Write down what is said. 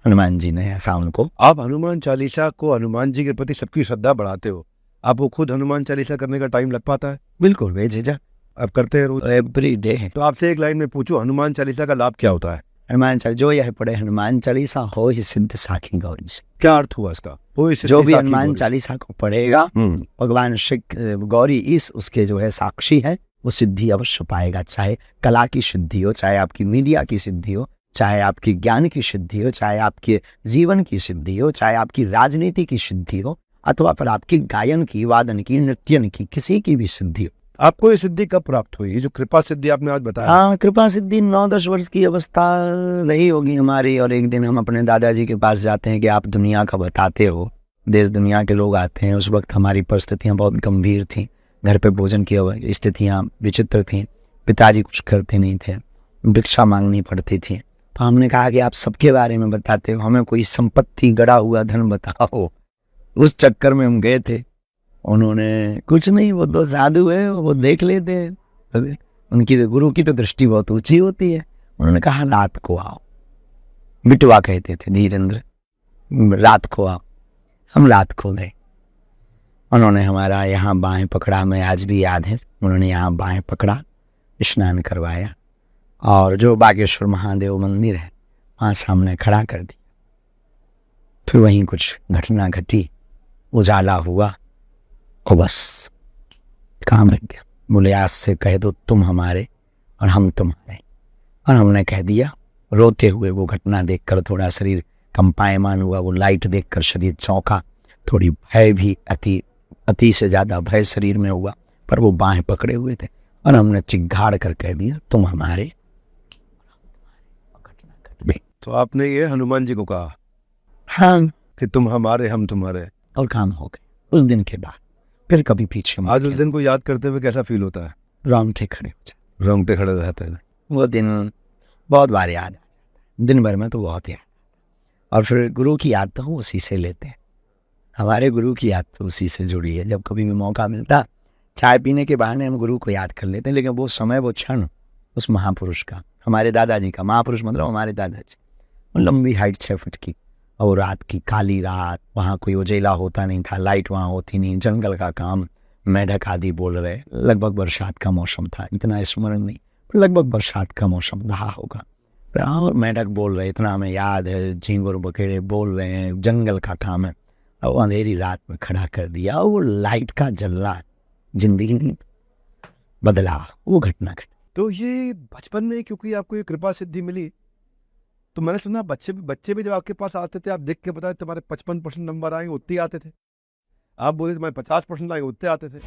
हनुमान जी ने ऐसा उनको। आप हनुमान चालीसा को, हनुमान जी के प्रति सबकी श्रद्धा बढ़ाते हो, आपको खुद हनुमान चालीसा करने का टाइम लग पाता है? बिल्कुल बेझिझक, आप करते हैं रोज? एवरी डे है। तो आपसे एक लाइन में पूछूं, हनुमान चालीसा का लाभ क्या होता है? हनुमान चालीसा जो यह पढ़े हनुमान चालीसा हो ही सिद्ध साखी गौरी से। क्या अर्थ हुआ इसका? जो भी हनुमान चालीसा को पढ़ेगा भगवान श्री गौरी इस उसके जो है साक्षी है, वो सिद्धि अवश्य पाएगा। चाहे कला की सिद्धि हो, चाहे आपकी मीडिया की सिद्धि हो, चाहे आपकी ज्ञान की सिद्धि हो, चाहे आपके जीवन की सिद्धि हो, चाहे आपकी राजनीति की सिद्धि हो, अथवा फिर आपकी गायन की, वादन की, नृत्यन की, किसी की भी सिद्धि हो। आपको ये सिद्धि कब प्राप्त हुई? ये जो कृपा सिद्धि आपने आज बताया। हाँ, कृपा सिद्धि 9-10 वर्ष की अवस्था रही होगी हमारी। और एक दिन हम अपने दादाजी के पास जाते हैं कि आप दुनिया का बताते हो, देश दुनिया के लोग आते हैं। उस वक्त हमारी परिस्थितियाँ बहुत गंभीर थीं, घर पे भोजन की स्थितियाँ विचित्र थीं, पिताजी कुछ करते नहीं थे, भिक्षा मांगनी पड़ती थी। तो हमने कहा कि आप सबके बारे में बताते हो, हमें कोई संपत्ति, गड़ा हुआ धन बताओ। उस चक्कर में हम गए थे। उन्होंने कुछ नहीं, वो 2 साधु है, वो देख लेते हैं, उनकी गुरु की तो दृष्टि बहुत ऊंची होती है। उन्होंने कहा रात को आओ, बिटवा कहते थे धीरेन्द्र, रात को आओ। हम रात को गए, उन्होंने हमारा यहाँ बाहें पकड़ा, हमें आज भी याद है। उन्होंने यहाँ बाहें पकड़ा, स्नान करवाया और जो बागेश्वर महादेव मंदिर है वहाँ सामने खड़ा कर दिया। फिर वहीं कुछ घटना घटी, उजाला हुआ और बस काम लग गया। बोले आज से कह दो तुम हमारे और हम तुम्हारे। और हमने कह दिया। रोते हुए वो घटना देखकर थोड़ा शरीर कंपायमान हुआ, वो लाइट देखकर शरीर चौंका, थोड़ी भय भी, अति से ज़्यादा भय शरीर में हुआ। पर वो बाहें पकड़े हुए थे और हमने चिघाड़ कर कह दिया तुम हमारे। तो आपने ये हनुमान जी को कहा हाँ कि तुम हमारे हम तुम्हारे, और काम हो गए। उस दिन के बाद फिर कभी पीछे आज उस दिन को याद करते हुए कैसा फील होता है? रोंगटे खड़े हो जाते, रोंगटे खड़े हो जाते हैं। वो दिन बहुत बार याद आ जाता है, दिन भर में तो बहुत याद। और फिर गुरु की याद तो हम उसी से लेते हैं, हमारे गुरु की याद तो उसी से जुड़ी है। जब कभी भी मौका मिलता, चाय पीने के बहाने हम गुरु को याद कर लेते हैं। लेकिन वो समय, वो क्षण उस महापुरुष का, हमारे दादाजी का, महापुरुष मतलब हमारे दादाजी, लंबी हाइट 6 फुट की, और रात की काली रात, वहाँ कोई उजेला होता नहीं था, लाइट वहाँ होती नहीं, जंगल का काम, मेढक आदि बोल रहे, लगभग बरसात का मौसम था, इतना स्मरण नहीं, लगभग बरसात का मौसम रहा होगा। और मेढक बोल रहे, इतना हमें याद है, झींगुर बकेड़े बोल रहे हैं, जंगल का काम है। और अंधेरी रात में खड़ा कर दिया, वो लाइट का जलना जिंदगी नहीं बदला, वो घटना घटी। तो ये बचपन में, क्योंकि आपको ये कृपा सिद्धि मिली, तो मैंने सुना बच्चे भी जब आपके पास आते थे, आप देख के बताए तुम्हारे 55% नंबर आएंगे, उतने आते थे। आप बोले तुम्हारे 50% आएंगे, उतने आते थे।